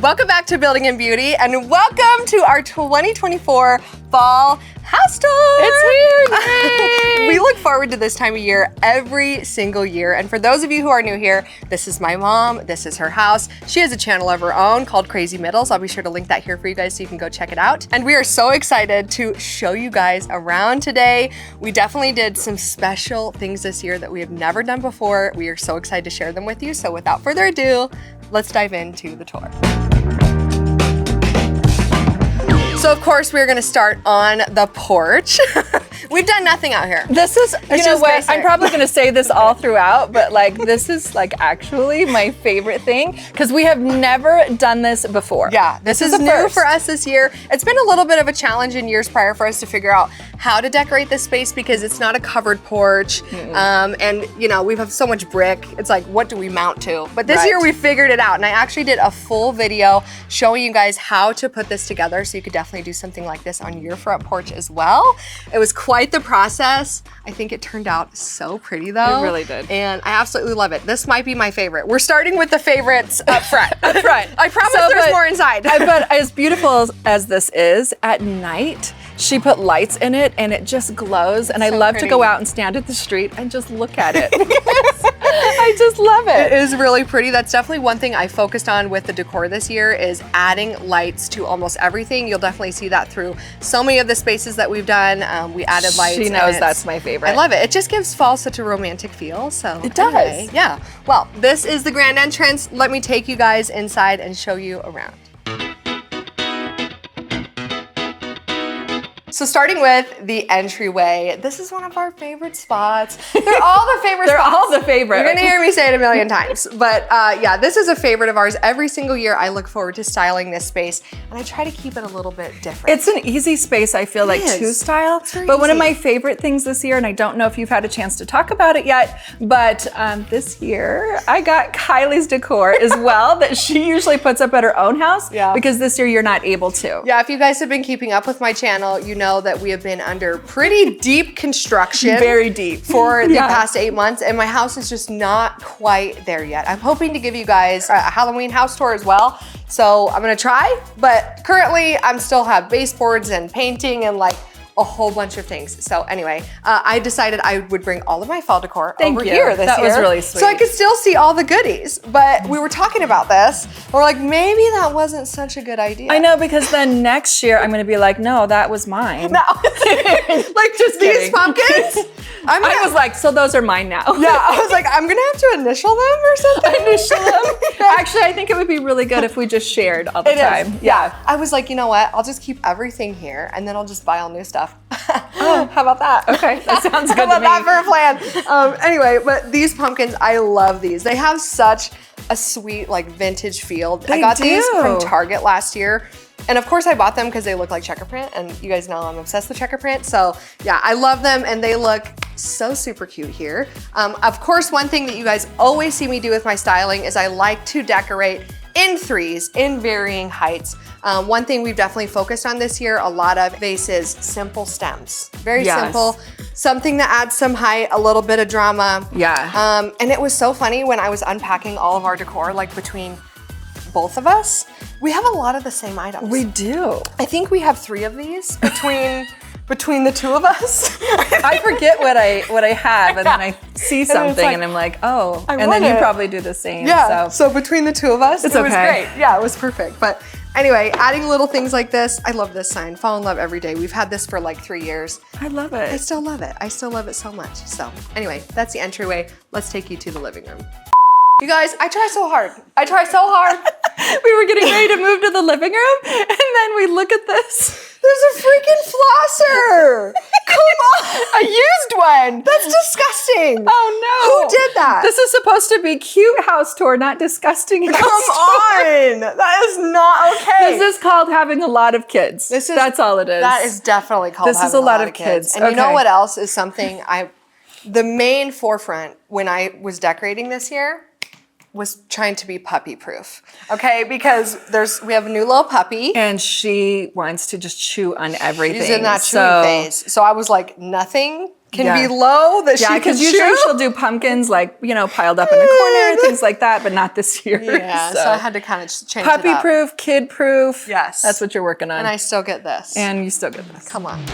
Welcome back to Building and Beauty, and welcome to our 2024 Fall House Tour. It's here, We look forward to this time of year every single year. And for those of you who are new here, this is my mom. This is her house. She has a channel of her own called Crazy Middles. I'll be sure to link that here for you guys so you can go check it out. And we are so excited to show you guys around today. We definitely did some special things this year that we have never done before. We are so excited to share them with you. So without further ado, let's dive into the tour. So of course we're gonna start on the porch. We've done nothing out here. This is, you know what, I'm probably gonna say this all throughout, but like this is like actually my favorite thing because we have never done this before. Yeah, this is new for us this year. It's been a little bit of a challenge in years prior for us to figure out how to decorate this space because it's not a covered porch. And you know, we have so much brick. It's like, what do we mount to? But this year we figured it out, and I actually did a full video showing you guys how to put this together so you could definitely do something like this on your front porch as well. It was quite the process. I think it turned out so pretty though. It really did. And I absolutely love it. This might be my favorite. We're starting with the favorites up front. Up front. I promise there's more inside. But as beautiful as this is, at night, she put lights in it and it just glows. And I love to go out and stand at the street and just look at it. I just love it. It is really pretty. That's definitely one thing I focused on with the decor this year is adding lights to almost everything. You'll definitely see that through so many of the spaces that we've done. We added lights. She knows that's my favorite. I love it. It just gives fall such a romantic feel. So it does. Anyway, yeah. Well, this is the grand entrance. Let me take you guys inside and show you around. So starting with the entryway, this is one of our favorite spots. They're all the favorite spots. They're all the favorite. You're gonna hear me say it a million times. But yeah, this is a favorite of ours. Every single year I look forward to styling this space and I try to keep it a little bit different. It's an easy space, I feel like, to style. But one of my favorite things this year, and I don't know if you've had a chance to talk about it yet, but this year I got Kylie's decor as well that she usually puts up at her own house because this year you're not able to. Yeah, if you guys have been keeping up with my channel, you know that we have been under pretty deep construction. Very deep. For the past 8 months, and my house is just not quite there yet. I'm hoping to give you guys a Halloween house tour as well. So I'm gonna try, but currently I'm still have baseboards and painting and like a whole bunch of things. So anyway, I decided I would bring all of my fall decor over here this year. That was really sweet. So I could still see all the goodies. But we were talking about this. We're like, maybe that wasn't such a good idea. I know, because then next year I'm gonna be like, no, that was mine. No. Like just these pumpkins? I was like, so those are mine now. Yeah, I was like, I'm gonna have to initial them or something. Initial them? Actually, I think it would be really good if we just shared all the time. Yeah. I was like, you know what? I'll just keep everything here and then I'll just buy all new stuff. Oh, how about that? Okay, that sounds good to me. How about that for a plan? Anyway, but these pumpkins, I love these. They have such a sweet, like vintage feel. I got these from Target last year. And of course I bought them because they look like checker print, and you guys know I'm obsessed with checker print. So yeah, I love them and they look so super cute here. Of course, one thing that you guys always see me do with my styling is I like to decorate in threes, in varying heights. One thing we've definitely focused on this year, a lot of vases, simple stems. Very simple, something that adds some height, a little bit of drama. Yeah. And it was so funny when I was unpacking all of our decor, like between both of us, we have a lot of the same items. We do. I think we have 3 of these between the two of us. I forget what I have, and then I see something and I'm like, oh, and then you probably do the same. Yeah, so between the two of us, it was okay. great. Yeah, it was perfect. But anyway, adding little things like this, I love this sign, Fall in Love Every Day. We've had this for like 3 years. I love it. I still love it. I still love it so much. So anyway, that's the entryway. Let's take you to the living room. You guys, I try so hard. I try so hard. We were getting ready to move to the living room, and then we look at this. There's a freaking flosser. Come on. A used one. That's disgusting. Oh no. Who did that? This is supposed to be cute house tour, not disgusting house Come tour. on. That is not okay. This is called having a lot of kids. That's all it is. That is definitely called having a lot of kids. And you know what else is something the main forefront when I was decorating this year was trying to be puppy proof. Okay, because we have a new little puppy. And she wants to just chew on everything. She's in that chewing phase. So I was like, nothing can be low that she can because usually she'll do pumpkins like, you know, piled up in a corner, things like that, but not this year. Yeah, so I had to kind of change it up. Puppy-proof, kid-proof. Yes. That's what you're working on. And I still get this. And you still get this. Come on.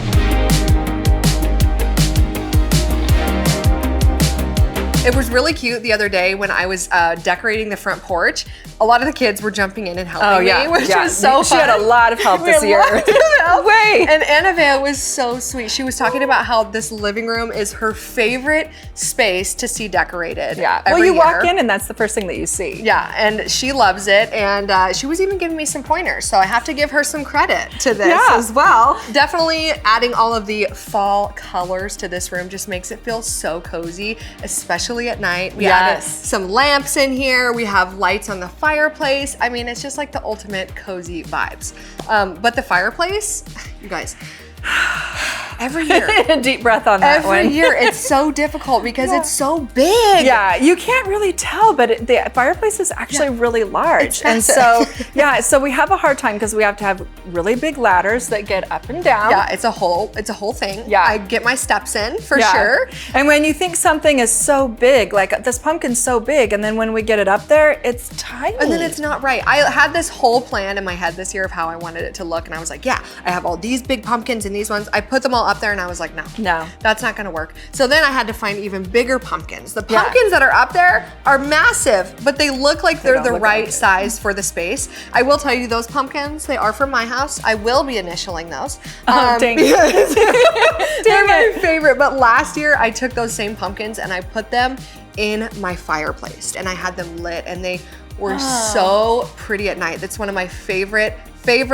It was really cute the other day when I was decorating the front porch. A lot of the kids were jumping in and helping me, which was so fun. She had a lot of help this year. Wait. And Annabelle was so sweet. She was talking about how this living room is her favorite space to see decorated. Yeah. Well, you walk in and that's the first thing that you see. Yeah, and she loves it. And she was even giving me some pointers. So I have to give her some credit to this as well. Definitely adding all of the fall colors to this room just makes it feel so cozy, especially at night. We added some lamps in here. We have lights on the fireplace. I mean, it's just like the ultimate cozy vibes. But the fireplace, you guys, every year. Deep breath on that one. Every year, it's so difficult because it's so big. Yeah, you can't really tell, but the fireplace is actually really large. And so, so we have a hard time because we have to have really big ladders that get up and down. Yeah, it's a whole thing. Yeah. I get my steps in for sure. And when you think something is so big, like this pumpkin's so big, and then when we get it up there, it's tiny. And then it's not right. I had this whole plan in my head this year of how I wanted it to look, and I was like, yeah, I have all these big pumpkins and these ones. I put them all up there and I was like, no, that's not gonna work. So then I had to find even bigger pumpkins. The pumpkins that are up there are massive, but they look like they're the right size for the space. I will tell you, those pumpkins, they are from my house. I will be initialing those. Dang it. They're my favorite, but last year I took those same pumpkins and I put them in my fireplace and I had them lit and they were so pretty at night. That's one of my favorite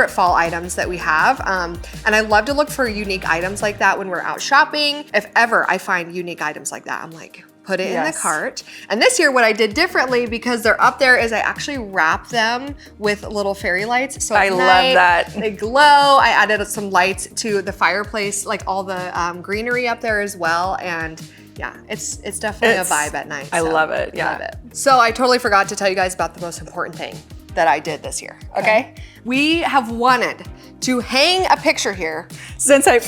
fall items that we have. And I love to look for unique items like that when we're out shopping. If ever I find unique items like that, I'm like, put it in the cart. And this year what I did differently, because they're up there, is I actually wrap them with little fairy lights. So I love that. They glow. I added some lights to the fireplace, like all the greenery up there as well. And yeah, it's definitely a vibe at night. I love it, Love it. So I totally forgot to tell you guys about the most important thing that I did this year, okay? We have wanted to hang a picture here since I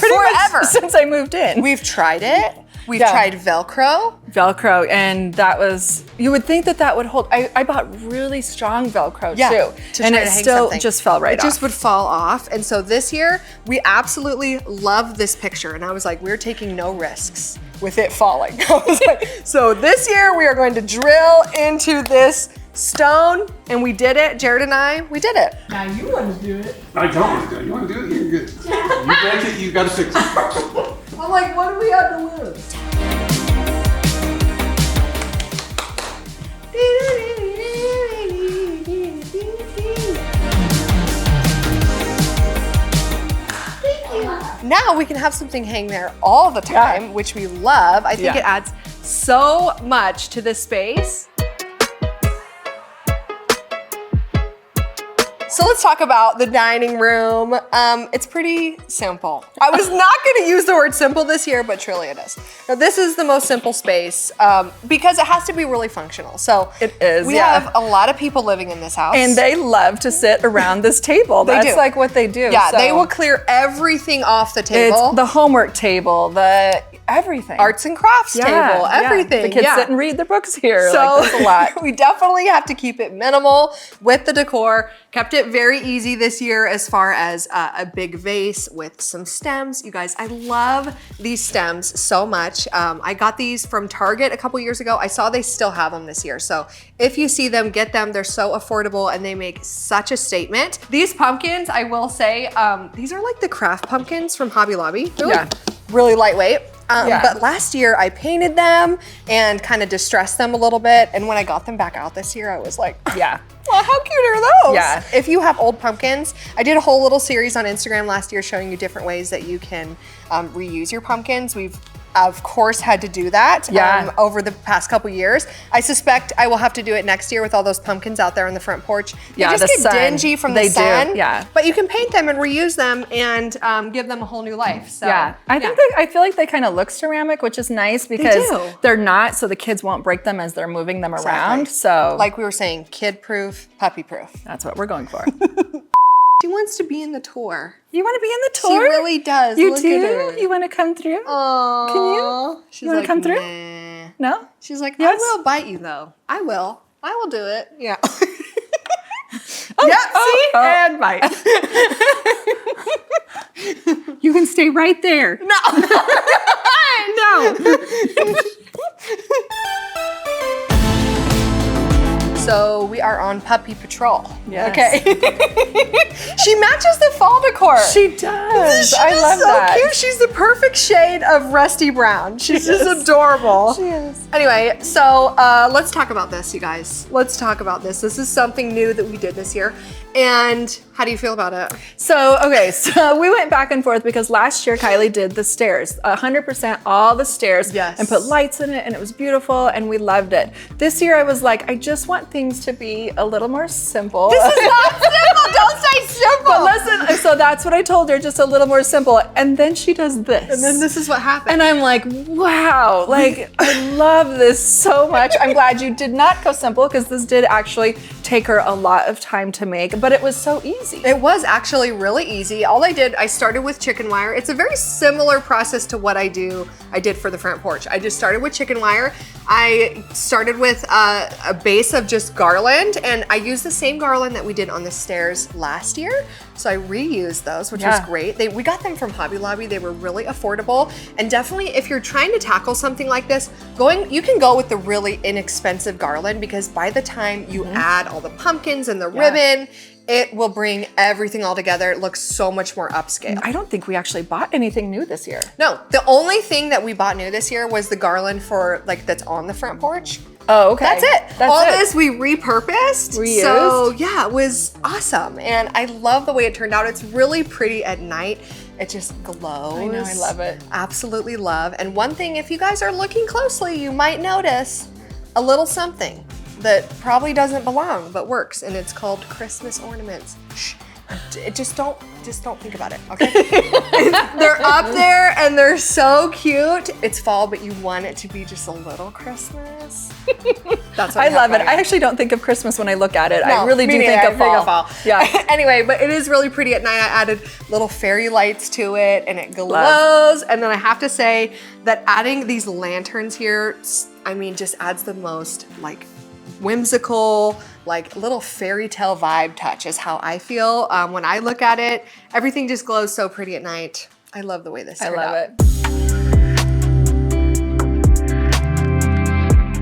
moved in. We've tried it. We've tried Velcro. And that was, you would think that would hold. I bought really strong Velcro too. And it still just fell right off. It just would fall off. And so this year, we absolutely love this picture. And I was like, we're taking no risks with it falling. I was like, so this year we are going to drill into this stone, and we did it. Jared and I, we did it. Now you want to do it. I don't want to do it. You want to do it? You're good. You break it, you got to fix it. I'm like, what do we have to lose? Now we can have something hang there all the time, which we love. I think it adds so much to this space. So let's talk about the dining room. It's pretty simple. I was not gonna use the word simple this year, but truly it is. Now this is the most simple space because it has to be really functional. So it is, we have a lot of people living in this house. And they love to sit around this table. That's like what they do. Yeah, they will clear everything off the table. It's the homework table, the everything. Arts and crafts table, everything. The kids sit and read their books here. So like, that's a lot. We definitely have to keep it minimal with the decor. Kept it very easy this year as far as a big vase with some stems. You guys, I love these stems so much. I got these from Target a couple years ago. I saw they still have them this year. So if you see them, get them. They're so affordable and they make such a statement. These pumpkins, I will say, these are like the craft pumpkins from Hobby Lobby. They're like really lightweight. But last year I painted them and kind of distressed them a little bit. And when I got them back out this year, I was like, well, how cute are those? Yeah. If you have old pumpkins, I did a whole little series on Instagram last year showing you different ways that you can reuse your pumpkins. We've of course had to do that over the past couple years. I suspect I will have to do it next year with all those pumpkins out there on the front porch. They just get dingy from the sun. But you can paint them and reuse them and give them a whole new life. So I feel like they kind of look ceramic, which is nice because they're not, so the kids won't break them as they're moving them around. So like we were saying, kid proof, puppy proof. That's what we're going for. wants to be in the tour. You want to be in the She tour? really does. You Look do? At her. You want to come through? Aww. Can you? She's You want to come through? Nah. No? She's like, Yes? I will bite you though. I will do it. Yeah. Oh, yeah, see? and bite. You can stay right there. No. No. So we are on puppy patrol. Yes. Okay. She matches the fall decor. She does. She I is love so that. cute. She's the perfect shade of rusty brown. She's just adorable. She is. Anyway, so let's talk about this, you guys. Let's talk about this. This is something new that we did this year. And how do you feel about it? So we went back and forth because last year Kylie did the stairs, 100% all the stairs, Yes. and put lights in it, and it was beautiful, and we loved it. This year I was like, I just want things to be a little more simple. This is not simple. Don't say simple. But listen, so that's what I told her, just a little more simple. And then she does this. And then this is what happened. And I'm like, wow, like I love this so much. I'm glad you did not go simple because this did actually take her a lot of time to make, but it was so easy. It was actually really easy. I started with chicken wire. It's a very similar process to what I did for the front porch. I just started with chicken wire. I started with a base of just garland, and I used the same garland that we did on the stairs last year. So I reused those, which was great. We got them from Hobby Lobby. They were really affordable. And definitely if you're trying to tackle something like this, you can go with the really inexpensive garland, because by the time you add all the pumpkins and the ribbon, it will bring everything all together. It looks so much more upscale. I don't think we actually bought anything new this year. No, the only thing that we bought new this year was the garland for that's on the front porch. Oh, okay. That's it. All this we repurposed. Reused. So yeah, it was awesome. And I love the way it turned out. It's really pretty at night. It just glows. I know, I love it. Absolutely love. And one thing, if you guys are looking closely, you might notice a little something that probably doesn't belong, but works. And it's called Christmas ornaments. Shh. Just don't think about it, okay? They're up there and they're so cute. It's fall, but you want it to be just a little Christmas. That's what I love it. I actually don't think of Christmas when I look at it. No, I really do me think neither. of fall. Yeah. Anyway, but it is really pretty at night. I added little fairy lights to it and it glows. And then I have to say that adding these lanterns here, I mean, just adds the most whimsical, little fairy tale vibe touch is how I feel. When I look at it, everything just glows so pretty at night. I love the way this turned out. I love it.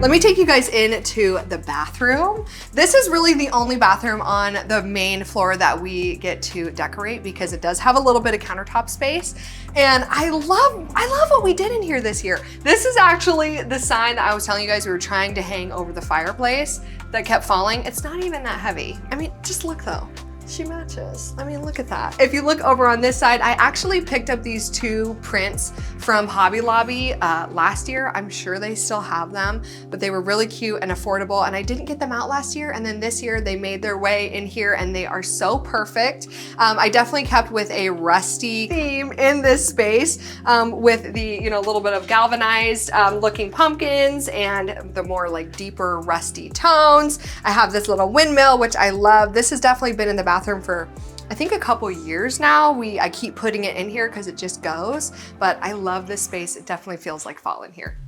Let me take you guys into the bathroom. This is really the only bathroom on the main floor that we get to decorate because it does have a little bit of countertop space. And I love what we did in here this year. This is actually the sign that I was telling you guys we were trying to hang over the fireplace that kept falling. It's not even that heavy. I mean, just look though. She matches. I mean, look at that. If you look over on this side, I actually picked up these two prints from Hobby Lobby last year. I'm sure they still have them, but they were really cute and affordable, and I didn't get them out last year, and then this year they made their way in here and they are so perfect. I definitely kept with a rusty theme in this space with the little bit of galvanized looking pumpkins and the more deeper rusty tones. I have this little windmill, which I love. This has definitely been in the bathroom for I think a couple years now. I keep putting it in here because it just goes, but I love this space. It definitely feels like fall in here.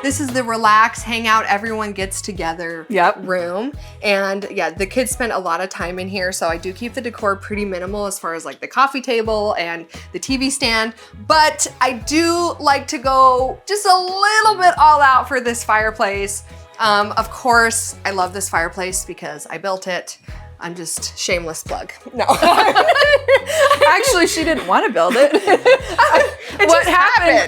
This is the relax, hang out, everyone gets together room. And yeah, the kids spent a lot of time in here, so I do keep the decor pretty minimal as far as the coffee table and the TV stand, but I do like to go just a little bit all out for this fireplace. Of course, I love this fireplace because I built it. I'm just shameless plug. No. Actually, she didn't want to build it.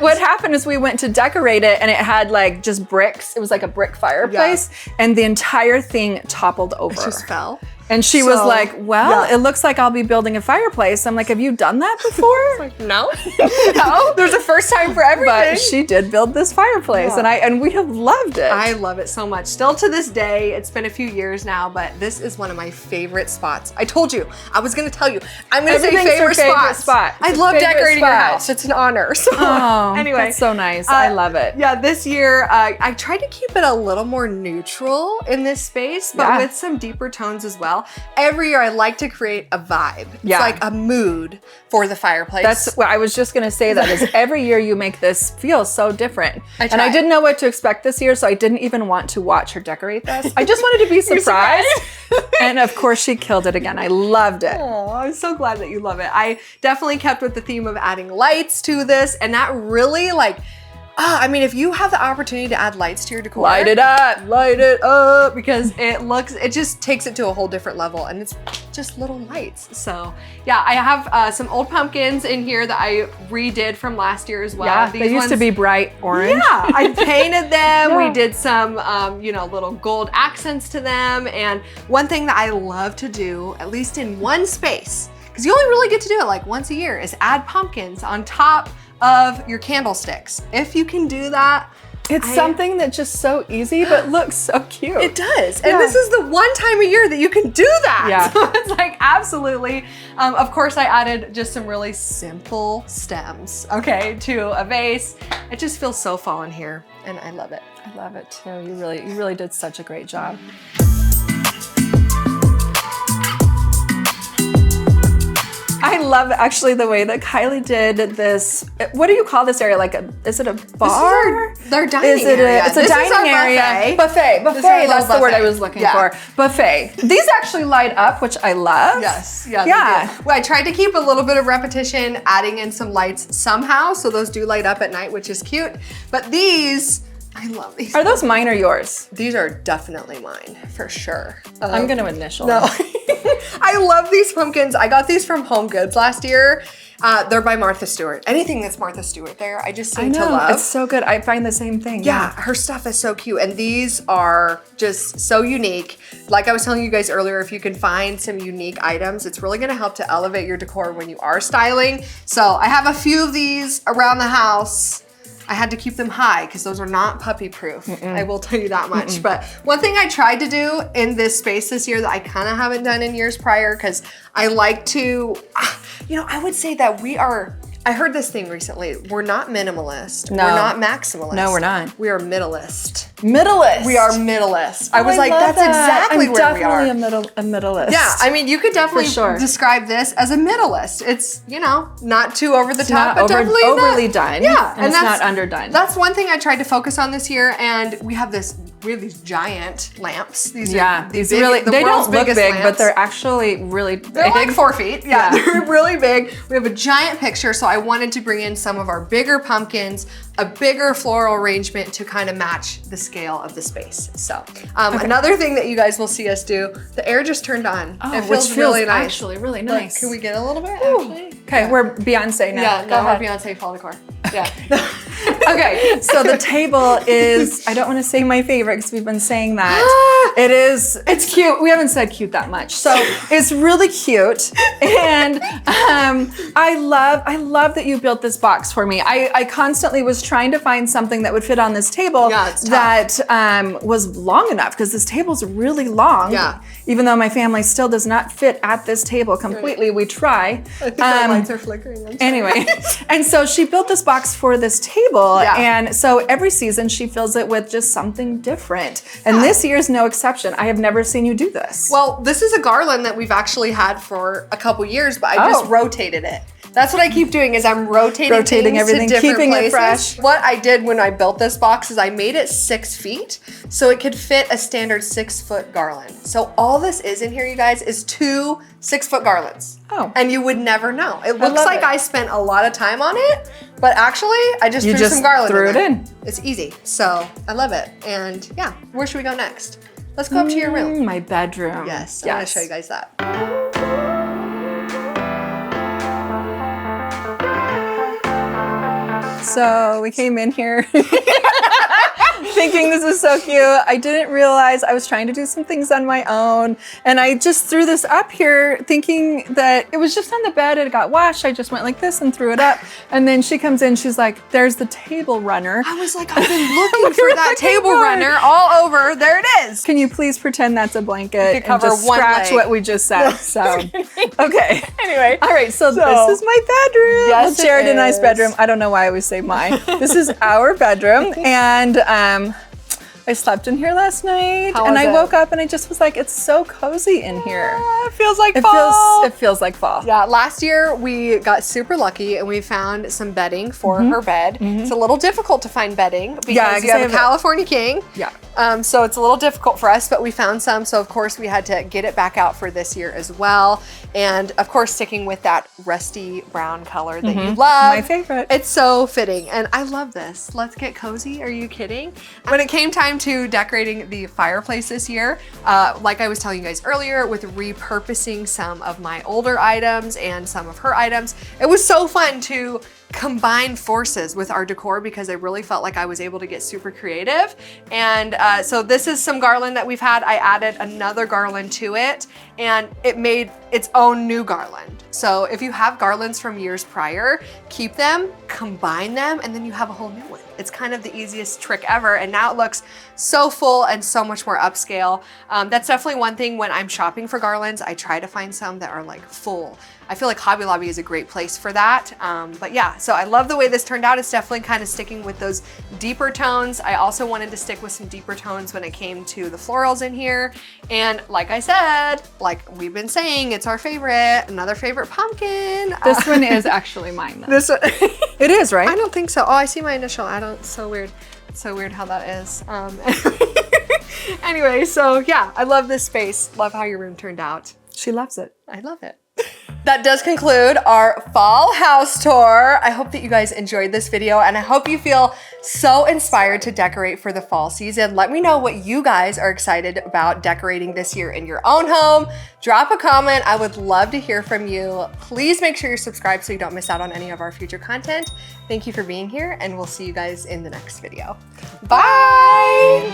What happened is we went to decorate it and it had just bricks. It was like a brick fireplace and the entire thing toppled over. It just fell. And she was like, well, it looks like I'll be building a fireplace. I'm like, have you done that before? Like, no. No, there's a first time for everything. But she did build this fireplace, and we have loved it. I love it so much. Still to this day, it's been a few years now, but this is one of my favorite spots. I told you, I was going to tell you. I'm going to say favorite spot. I love decorating your house. It's an honor. So anyway. That's so nice. I love it. Yeah, this year, I tried to keep it a little more neutral in this space, but with some deeper tones as well. Every year I like to create a vibe. It's like a mood for the fireplace. That's what I was just gonna say, that is every year you make this feel so different. And I didn't know what to expect this year, so I didn't even want to watch her decorate this. I just wanted to be surprised. And of course she killed it again. I loved it. Oh, I'm so glad that you love it. I definitely kept with the theme of adding lights to this, and that really I mean, if you have the opportunity to add lights to your decor, light it up, because it just takes it to a whole different level, and it's just little lights. So yeah, I have some old pumpkins in here that I redid from last year as well. Yeah, they used to be bright orange. Yeah, I painted them. We did some, little gold accents to them. And one thing that I love to do, at least in one space, because you only really get to do it like once a year, is add pumpkins on top of your candlesticks. If you can do that, it's something that's just so easy, but looks so cute. It does. And this is the one time a year that you can do that. Yeah. So it's like, absolutely. Of course, I added just some really simple stems, to a vase. It just feels so fall in here, and I love it. I love it too. You really did such a great job. I love actually the way that Kylie did this. What do you call this area? Is it a bar? This is their dining area. It's a dining area. Buffet. That's the word I was looking for. Buffet. These actually light up, which I love. Yes. Yeah. Well, I tried to keep a little bit of repetition, adding in some lights somehow, so those do light up at night, which is cute. But these, I love these. Are those mine or yours? These are definitely mine, for sure. I'm gonna initial. No. I love these pumpkins. I got these from Home Goods last year. They're by Martha Stewart. Anything that's Martha Stewart there, I just seem to love. It's so good. I find the same thing. Yeah, her stuff is so cute. And these are just so unique. Like I was telling you guys earlier, if you can find some unique items, it's really gonna help to elevate your decor when you are styling. So I have a few of these around the house. I had to keep them high because those are not puppy proof. I will tell you that much. But one thing I tried to do in this space this year that I kind of haven't done in years prior, because I like to, I would say that I heard this thing recently. We're not minimalist. No. We're not maximalist. No, we're not. We are middleist. Middleist. We are middleist. I was like, that's exactly where we are. I'm definitely a middleist. Yeah, I mean, you could definitely describe this as a middleist. It's, not too over the top, but definitely overly done. Yeah, and it's not underdone. That's one thing I tried to focus on this year, and we have these giant lamps. They don't look big, lamps. But they're actually really big. They're like 4 feet. Yeah, they're really big. We have a giant picture, so I wanted to bring in some of our bigger pumpkins, a bigger floral arrangement to kind of match the scale of the space. So another thing that you guys will see us do, the air just turned on. Oh, it feels really nice. Actually, really nice. Look, can we get a little bit? Actually? Okay, we're Beyonce now. Yeah, no, we're Beyonce fall decor. Yeah. Okay, so the table is, I don't want to say my favorite because we've been saying that. It's cute. We haven't said cute that much. So it's really cute. And I love that you built this box for me. I constantly was trying to find something that would fit on this table that was long enough, because this table's really long. Yeah. Even though my family still does not fit at this table completely, we try. I think my lights are flickering. Anyway, and so she built this box for this table, and so every season she fills it with just something different. And this year's no exception. I have never seen you do this. Well, this is a garland that we've actually had for a couple years, but I just rotated it. That's what I keep doing, is I'm rotating everything, to different keeping places. it fresh. What I did when I built this box is I made it 6 feet so it could fit a standard 6-foot garland. So all this is in here, you guys, is 2 6-foot garlands. Oh. And you would never know. It looks like I spent a lot of time on it, but actually I just threw some garland threw in. it in. It's easy. So I love it. And yeah, where should we go next? Let's go up to your room. My bedroom. Yes, I want to show you guys that. So we came in here. thinking this is so cute. I didn't realize I was trying to do some things on my own. And I just threw this up here thinking that it was just on the bed. It got washed. I just went like this and threw it up. And then she comes in. She's like, there's the table runner. I was like, I've been looking for that table runner all over. There it is. Can you please pretend that's a blanket and just scratch what we just said? So, okay. Anyway. All right. So this is my bedroom. Yes, well, Jared and I's bedroom. I don't know why I always say mine. This is our bedroom. And I slept in here last night. And I woke up and I just was like, it's so cozy in here. It feels like fall. It feels like fall. Yeah, last year we got super lucky and we found some bedding for her bed. It's a little difficult to find bedding because you have a California king. Yeah. So it's a little difficult for us, but we found some. So of course we had to get it back out for this year as well. And of course, sticking with that rusty brown color that you love. My favorite. It's so fitting. And I love this. Let's get cozy. Are you kidding? When it came time to decorating the fireplace this year, like I was telling you guys earlier, with repurposing some of my older items and some of her items, it was so fun to combine forces with our decor because I really felt like I was able to get super creative. And so this is some garland that we've had. I added another garland to it and it made its own new garland. So if you have garlands from years prior, keep them, combine them, and then you have a whole new one. It's kind of the easiest trick ever. And now it looks so full and so much more upscale. That's definitely one thing when I'm shopping for garlands, I try to find some that are like full. I feel like Hobby Lobby is a great place for that. But yeah, so I love the way this turned out. It's definitely kind of sticking with those deeper tones. I also wanted to stick with some deeper tones when it came to the florals in here. And like I said, like we've been saying, it's our favorite, another favorite pumpkin. This one is actually mine though. This one. It is, right? I don't think so. Oh, I see my initial. It's so weird. It's so weird how that is. Anyway, so yeah, I love this space. Love how your room turned out. She loves it. I love it. That does conclude our fall house tour. I hope that you guys enjoyed this video and I hope you feel so inspired to decorate for the fall season. Let me know what you guys are excited about decorating this year in your own home. Drop a comment. I would love to hear from you. Please make sure you're subscribed so you don't miss out on any of our future content. Thank you for being here and we'll see you guys in the next video. Bye.